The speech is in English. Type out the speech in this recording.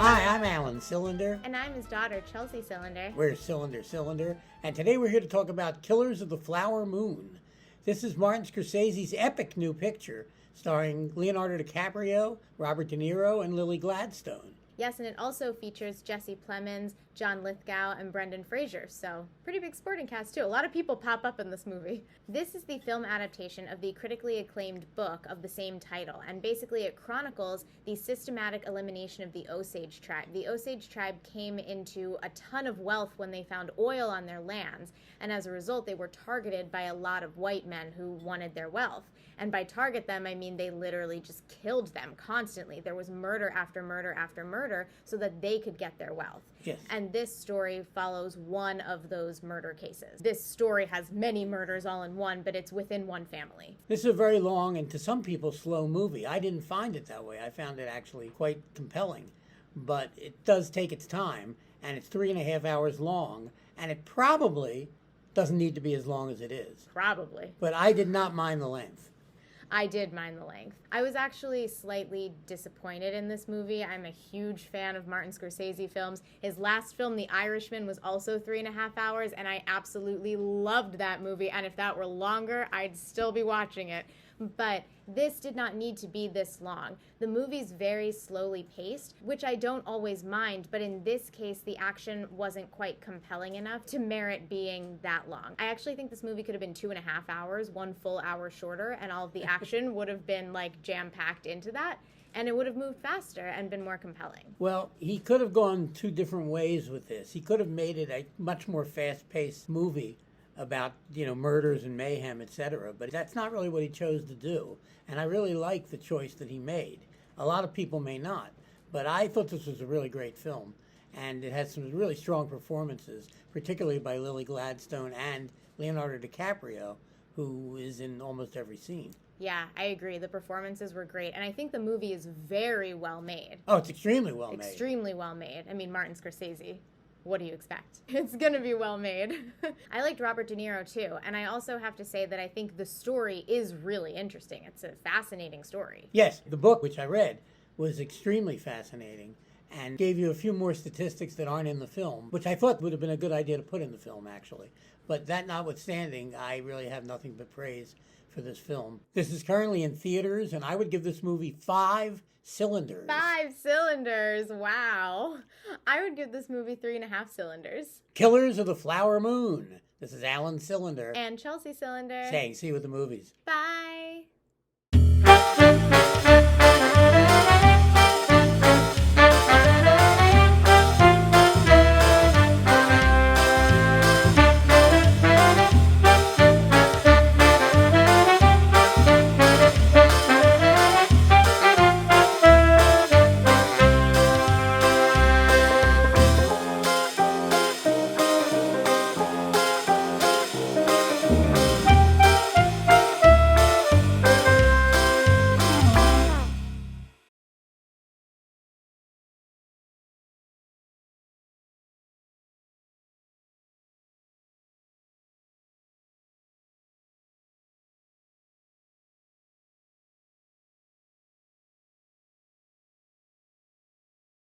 Hi, I'm Alan Cylinder. And I'm his daughter, Chelsea Cylinder. We're Cylinder, and today we're here to talk about Killers of the Flower Moon. This is Martin Scorsese's epic new picture, starring Leonardo DiCaprio, Robert De Niro, and Lily Gladstone. Yes, and it also features Jesse Plemons, John Lithgow, and Brendan Fraser, so pretty big sporting cast too. A lot of people pop up in this movie. This is the film adaptation of the critically acclaimed book of the same title, and basically it chronicles the systematic elimination of the Osage tribe. The Osage tribe came into a ton of wealth when they found oil on their lands, and as a result they were targeted by a lot of white men who wanted their wealth. And by target them, I mean they literally just killed them constantly. There was murder after murder after murder so that they could get their wealth. Yes. And this story follows one of those murder cases. This story has many murders all in one, but it's within one family. This is a very long and to some people slow movie. I didn't find it that way. I found it actually quite compelling. But it does take its time, and it's 3.5 hours long, and it probably doesn't need to be as long as it is. Probably. But I did not mind the length. I did mind the length. I was actually slightly disappointed in this movie. I'm a huge fan of Martin Scorsese films. His last film, The Irishman, was also 3.5 hours, and I absolutely loved that movie. And if that were longer, I'd still be watching it. But this did not need to be this long. The movie's very slowly paced, which I don't always mind, but in this case, the action wasn't quite compelling enough to merit being that long. I actually think this movie could have been 2.5 hours, 1 full hour shorter, and all of the action would have been like jam-packed into that, and it would have moved faster and been more compelling. Well, he could have gone 2 different ways with this. He could have made it a much more fast-paced movie about, murders and mayhem, etc. But that's not really what he chose to do. And I really like the choice that he made. A lot of people may not. But I thought this was a really great film. And it has some really strong performances, particularly by Lily Gladstone and Leonardo DiCaprio, who is in almost every scene. Yeah, I agree. The performances were great. And I think the movie is very well made. Oh, it's extremely well made. Extremely well made. I mean, Martin Scorsese. What do you expect? It's going to be well made. I liked Robert De Niro too, and I also have to say that I think the story is really interesting. It's a fascinating story. Yes, the book, which I read, was extremely fascinating and gave you a few more statistics that aren't in the film, which I thought would have been a good idea to put in the film, actually. But that notwithstanding, I really have nothing but praise for this film. This is currently in theaters, and I would give this movie 5 cylinders. 5 cylinders, wow. I would give this movie 3.5 cylinders. Killers of the Flower Moon. This is Alan Cylinder. And Chelsea Cylinder. Saying, see you at the movies. Bye.